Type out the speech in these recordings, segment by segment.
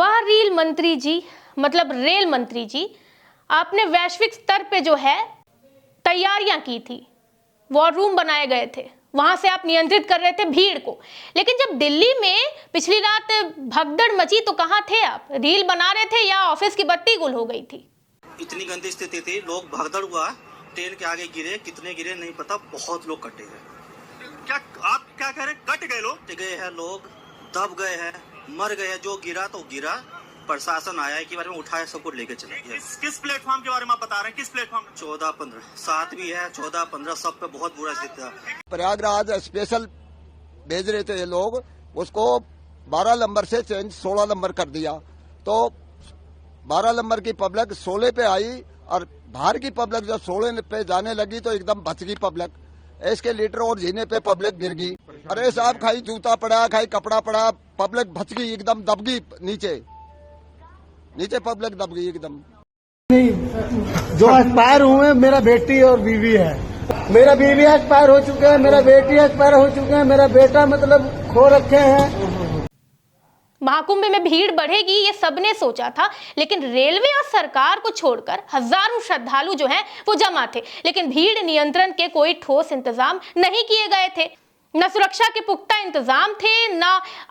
वाह रेल मंत्री जी, मतलब रेल मंत्री जी, आपने वैश्विक स्तर पे जो है तैयारियां की थी, वॉर रूम बनाए गए थे, वहां से आप नियंत्रित कर रहे थे भीड़ को। लेकिन जब दिल्ली में पिछली रात भगदड़ मची तो कहां थे आप? रील बना रहे थे या ऑफिस की बत्ती गुल हो गई थी? इतनी गंदी स्थिति थी, लोग भगदड़ हुआ, ट्रेन के आगे गिरे, कितने गिरे नहीं पता, बहुत लोग कटे हैं। क्या आप क्या कह रहे हैं? कट गए लोग? कट गए हैं लोग, दब गए हैं, मर गए हैं। जो गिरा तो गिरा, प्रशासन आया है कि बारे में उठाया, सबको लेके चले गया। किस प्लेटफॉर्म के बारे में आप बता रहे हैं? किस प्लेटफॉर्म? 14-15 7 भी है, 14-15 सब पे बहुत बुरा स्थिति था। प्रयागराज स्पेशल भेज रहे थे ये लोग, उसको 12 नंबर से चेंज 16 नंबर कर दिया, तो 12 नंबर की पब्लिक 16 पे आई और बाहर की पब्लिक जब 16 पे जाने लगी तो एकदम बच गई पब्लिक। इसके लीटर और जीने पे पब्लिक गिर गई। अरे साहब, खाई जूता पड़ा, खाई कपड़ा पड़ा, पब्लिक बच गई, एकदम दब गई नीचे पब्लिक दब गई एकदम। नहीं, जो एक्सपायर हुए मेरा बेटी और बीवी है। मेरा बीवी एक्सपायर हो चुके हैं, मेरा बेटी एक्सपायर हो चुके हैं, मेरा बेटा मतलब खो रखे हैं। महाकुंभ में भीड़ बढ़ेगी ये सबने सोचा था, लेकिन रेलवे और सरकार को छोड़कर हजारों श्रद्धालु जो हैं वो जमा थे, लेकिन भीड़ नियंत्रण के कोई ठोस इंतजाम नहीं किए गए थे। न सुरक्षा के पुख्ता इंतजाम थे, न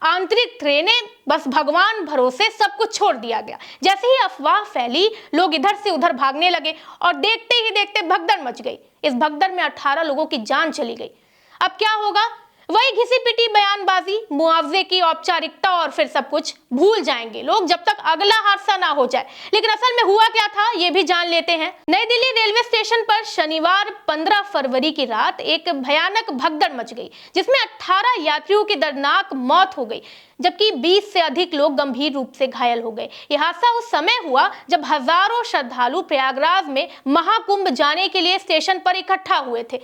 आंतरिक ट्रेनें, बस भगवान भरोसे सब कुछ छोड़ दिया गया। जैसे ही अफवाह फैली, लोग इधर से उधर भागने लगे और देखते ही देखते भगदड़ मच गई। इस भगदड़ में 18 लोगों की जान चली गई। अब क्या होगा? वही घिसी पिटी बयानबाजी, मुआवजे की औपचारिकता और फिर सब कुछ भूल जाएंगे लोग जब तक अगला हादसा ना हो जाए। लेकिन असल में हुआ क्या था ये भी जान लेते हैं। नई दिल्ली रेलवे स्टेशन पर शनिवार 15 फरवरी की रात एक भयानक भगदड़ मच गई, जिसमें 18 यात्रियों की दर्दनाक मौत हो गई, जबकि 20 से अधिक लोग गंभीर रूप से घायल हो गए। यह हादसा उस समय हुआ जब हजारों श्रद्धालु प्रयागराज में महाकुंभ जाने के लिए स्टेशन पर इकट्ठा हुए थे।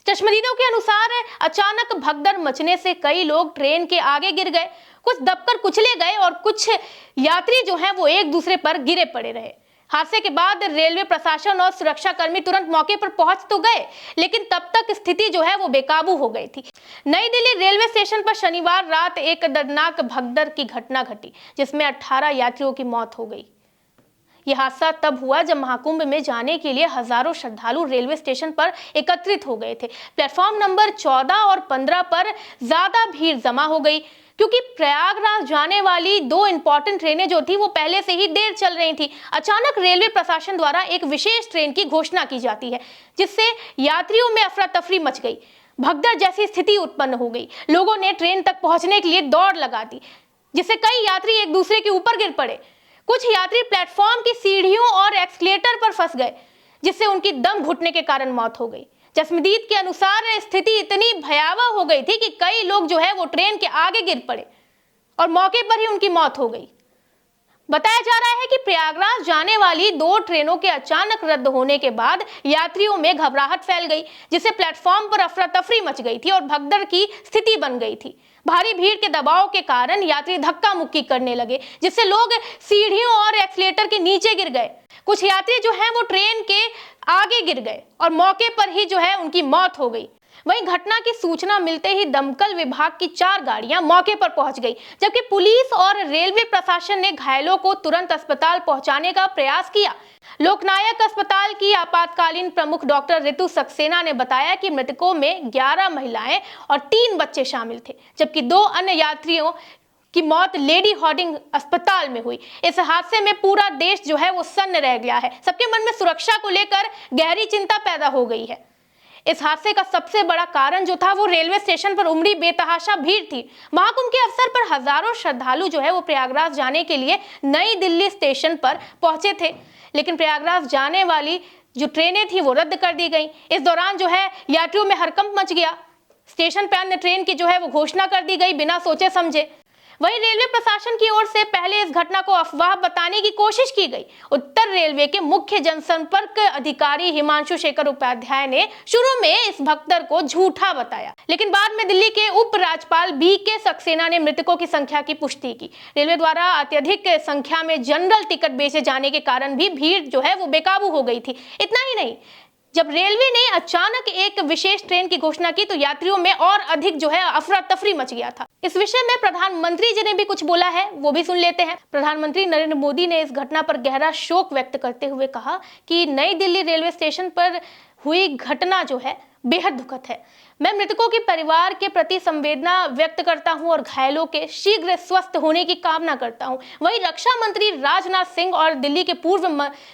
चश्मदीदों के अनुसार अचानक भगदड़ मचने से कई लोग ट्रेन के आगे गिर गए, कुछ दबकर कुचले गए और कुछ यात्री जो हैं वो एक दूसरे पर गिरे पड़े रहे। हादसे के बाद रेलवे प्रशासन और सुरक्षा कर्मी तुरंत मौके पर पहुंच तो गए, लेकिन तब तक स्थिति जो है वो बेकाबू हो गई थी। नई दिल्ली रेलवे स्टेशन पर शनिवार रात एक दर्दनाक भगदड़ की घटना घटी, जिसमें 18 यात्रियों की मौत हो गई। यह हादसा तब हुआ जब महाकुंभ में जाने के लिए हजारों श्रद्धालु रेलवे स्टेशन पर एकत्रित हो गए थे। प्लेटफॉर्म नंबर 14 और 15 पर ज्यादा भीड़ जमा हो गई, क्योंकि प्रयागराज जाने वाली 2 इंपॉर्टेंट ट्रेनें जो थी वो पहले से ही देर चल रही थी। अचानक रेलवे प्रशासन द्वारा एक विशेष ट्रेन की घोषणा की जाती है, जिससे यात्रियों में अफरा तफरी मच गई। भगदड़ जैसी स्थिति उत्पन्न हो गई। लोगों ने ट्रेन तक पहुंचने के लिए दौड़ लगा दी, जिससे कई यात्री एक दूसरे के ऊपर गिर पड़े। कुछ यात्री प्लेटफॉर्म की सीढ़ियों और एक्सलेटर पर फंस गए, जिससे उनकी दम घुटने के कारण मौत हो गई। चश्मदीद के अनुसार स्थिति इतनी भयावह हो गई थी कि कई लोग जो है वो ट्रेन के आगे गिर पड़े और मौके पर ही उनकी मौत हो गई। बताया जा रहा है कि प्रयागराज जाने वाली 2 ट्रेनों के अचानक रद्द होने के बाद यात्रियों में घबराहट फैल गई, जिससे प्लेटफॉर्म पर अफरा तफरी मच गई थी और भगदड़ की स्थिति बन गई थी। भारी भीड़ के दबाव के कारण यात्री धक्का मुक्की करने लगे, जिससे लोग सीढ़ियों और एक्सीलेटर के नीचे गिर गए। कुछ यात्री जो हैं वो ट्रेन के आगे गिर गए और मौके पर ही जो है उनकी मौत हो गई। वहीं घटना की सूचना मिलते ही दमकल विभाग की 4 गाड़ियां मौके पर पहुंच गई, जबकि पुलिस और रेलवे प्रशासन ने घायलों को तुरंत अस्पताल पहुंचाने का प्रयास किया। लोकनायक अस्पताल की आपातकालीन प्रमुख डॉक्टर ऋतु सक्सेना ने बताया कि मृतकों में 11 महिलाएं और 3 बच्चे शामिल थे, जबकि 2 अन्य यात्रियों की मौत लेडी हार्डिंग अस्पताल में हुई। इस हादसे में पूरा देश जो है वो सन्न रह गया है। सबके मन में सुरक्षा को लेकर गहरी चिंता पैदा हो गई है। इस हादसे का सबसे बड़ा कारण जो था वो रेलवे स्टेशन पर उमड़ी बेतहाशा भीड़ थी। महाकुंभ के अवसर पर हजारों श्रद्धालु जो है वो प्रयागराज जाने के लिए नई दिल्ली स्टेशन पर पहुंचे थे, लेकिन प्रयागराज जाने वाली जो ट्रेनें थी वो रद्द कर दी गई। इस दौरान जो है यात्रियों में हड़कंप मच गया। स्टेशन पर अन्य ट्रेन की जो है वो घोषणा कर दी गई बिना सोचे समझे। वहीं रेलवे प्रशासन की ओर से पहले इस घटना को अफवाह बताने की कोशिश की गई। उत्तर रेलवे के मुख्य जनसंपर्क अधिकारी हिमांशु शेखर उपाध्याय ने शुरू में इस भगदड़ को झूठा बताया, लेकिन बाद में दिल्ली के उप राज्यपाल BK सक्सेना ने मृतकों की संख्या की पुष्टि की। रेलवे द्वारा अत्यधिक संख्या में जनरल टिकट बेचे जाने के कारण भी भीड़ जो है वो बेकाबू हो गई थी। इतना ही नहीं, जब रेलवे ने अचानक एक विशेष ट्रेन की घोषणा की तो यात्रियों में और अधिक जो है अफरा तफरी मच गया था। इस विषय में प्रधानमंत्री जी ने भी कुछ बोला है, वो भी सुन लेते हैं। प्रधानमंत्री नरेंद्र मोदी ने इस घटना पर गहरा शोक व्यक्त करते हुए कहा कि नई दिल्ली रेलवे स्टेशन पर हुई घटना जो है बेहद दुखद है। मैं मृतकों के परिवार के प्रति संवेदना व्यक्त करता हूं और घायलों के शीघ्र स्वस्थ होने की कामना करता हूं। वहीं रक्षा मंत्री राजनाथ सिंह और दिल्ली के पूर्व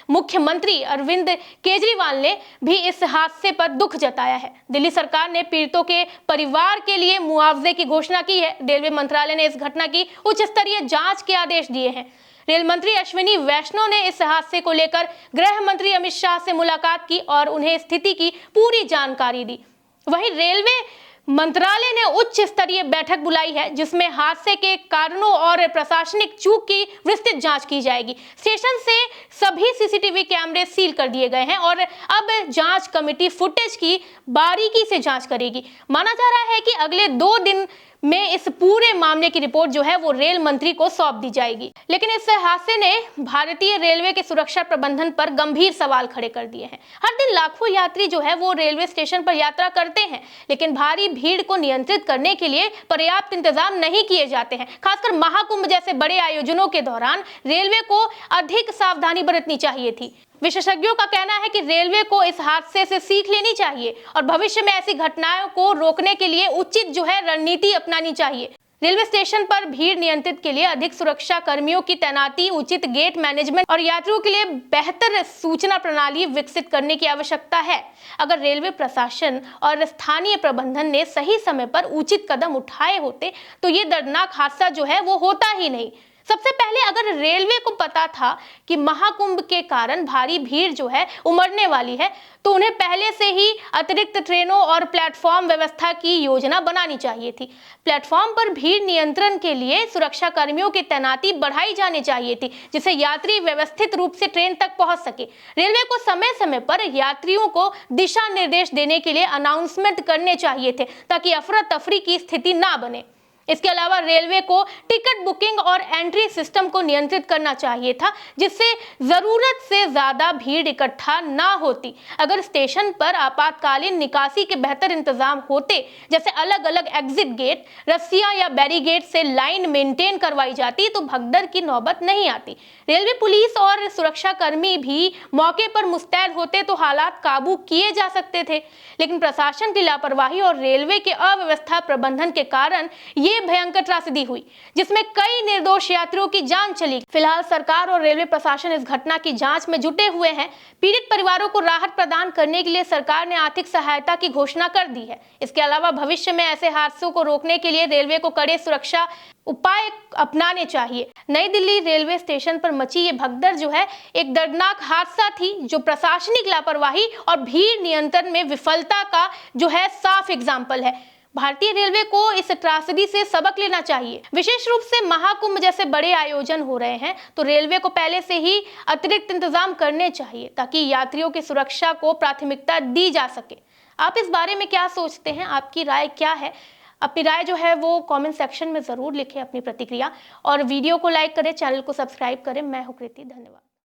मुख्यमंत्री अरविंद केजरीवाल ने भी इस हादसे पर दुख जताया है। दिल्ली सरकार ने पीड़ितों के परिवार के लिए मुआवजे की घोषणा की है। रेलवे मंत्रालय ने इस घटना की उच्च स्तरीय जांच के आदेश दिए हैं। रेल मंत्री अश्विनी वैष्णव ने इस हादसे को लेकर गृह मंत्री अमित शाह से मुलाकात की और उन्हें स्थिति की पूरी जानकारी दी। वहीं रेलवे मंत्रालय ने उच्च स्तरीय बैठक बुलाई है जिसमें हादसे के कारणों और प्रशासनिक चूक की विस्तृत जांच की जाएगी। स्टेशन से सभी सीसीटीवी कैमरे सील कर दिए गए हैं और अब जांच कमेटी फुटेज की बारीकी से जांच करेगी। माना जा रहा है कि अगले 2 दिन में इस पूरे मामले की रिपोर्ट जो है वो रेल मंत्री को सौंप दी जाएगी। लेकिन इस हादसे ने भारतीय रेलवे के सुरक्षा प्रबंधन पर गंभीर सवाल खड़े कर दिए हैं। हर दिन लाखों यात्री जो है वो रेलवे स्टेशन पर यात्रा करते हैं, लेकिन भारी भीड़ को नियंत्रित करने के लिए पर्याप्त इंतजाम नहीं किए जाते हैं। खासकर महाकुंभ जैसे बड़े आयोजनों के दौरान रेलवे को अधिक सावधानी बरतनी चाहिए थी। विशेषज्ञों का कहना है कि रेलवे को इस हादसे से सीख लेनी चाहिए और भविष्य में ऐसी घटनाओं को रोकने के लिए उचित जो है रणनीति अपनानी चाहिए। रेलवे स्टेशन पर भीड़ नियंत्रित के लिए अधिक सुरक्षा कर्मियों की तैनाती, उचित गेट मैनेजमेंट और यात्रियों के लिए बेहतर सूचना प्रणाली विकसित करने की आवश्यकता है। अगर रेलवे प्रशासन और स्थानीय प्रबंधन ने सही समय पर उचित कदम उठाए होते तो ये दर्दनाक हादसा जो है वो होता ही नहीं। सबसे पहले अगर रेलवे को पता था कि महाकुंभ के कारण भारी भीड़ जो है उमड़ने वाली है तो उन्हें पहले से ही अतिरिक्त ट्रेनों और प्लेटफॉर्म व्यवस्था की योजना बनानी चाहिए थी। प्लेटफॉर्म पर भीड़ नियंत्रण के लिए सुरक्षा कर्मियों की तैनाती बढ़ाई जानी चाहिए थी जिससे यात्री व्यवस्थित रूप से ट्रेन तक पहुंच सके। रेलवे को समय समय पर यात्रियों को दिशा निर्देश देने के लिए अनाउंसमेंट करने चाहिए थे ताकि अफरा तफरी की स्थिति ना बने। इसके अलावा रेलवे को टिकट बुकिंग और एंट्री सिस्टम को नियंत्रित करना चाहिए था जिससे जरूरत से ज्यादा भीड़ इकट्ठा ना होती। अगर स्टेशन पर आपातकालीन निकासी के बेहतर इंतजाम होते, जैसे अलग अलग एग्जिट गेट, रस्सियां या बैरिगेड से लाइन मेंटेन करवाई जाती तो भगदड़ की नौबत नहीं आती। रेलवे पुलिस और सुरक्षा कर्मी भी मौके पर मुस्तैद होते तो हालात काबू किए जा सकते थे, लेकिन प्रशासन की लापरवाही और रेलवे के अव्यवस्था प्रबंधन के कारण ये भयंकर त्रासदी हुई जिसमें कई निर्दोष यात्रियों की जान चली। फिलहाल सरकार और रेलवे प्रशासन इस घटना की जांच में जुटे हुए हैं। पीड़ित परिवारों को राहत प्रदान करने के लिए सरकार ने आर्थिक सहायता की घोषणा कर दी है। इसके अलावा भविष्य में ऐसे हादसों को रोकने के लिए रेलवे को कड़े सुरक्षा उपाय अपनाने चाहिए। नई दिल्ली रेलवे स्टेशन पर मची ये भगदड़ जो है एक दर्दनाक हादसा थी जो प्रशासनिक लापरवाही और भीड़ नियंत्रण में विफलता का जो है साफ एग्जाम्पल है। भारतीय रेलवे को इस त्रासदी से सबक लेना चाहिए। विशेष रूप से महाकुंभ जैसे बड़े आयोजन हो रहे हैं तो रेलवे को पहले से ही अतिरिक्त इंतजाम करने चाहिए ताकि यात्रियों की सुरक्षा को प्राथमिकता दी जा सके। आप इस बारे में क्या सोचते हैं? आपकी राय क्या है? अपनी राय जो है वो कमेंट सेक्शन में जरूर लिखें, अपनी प्रतिक्रिया, और वीडियो को लाइक करें, चैनल को सब्सक्राइब करें। मैं हूं कृति, धन्यवाद।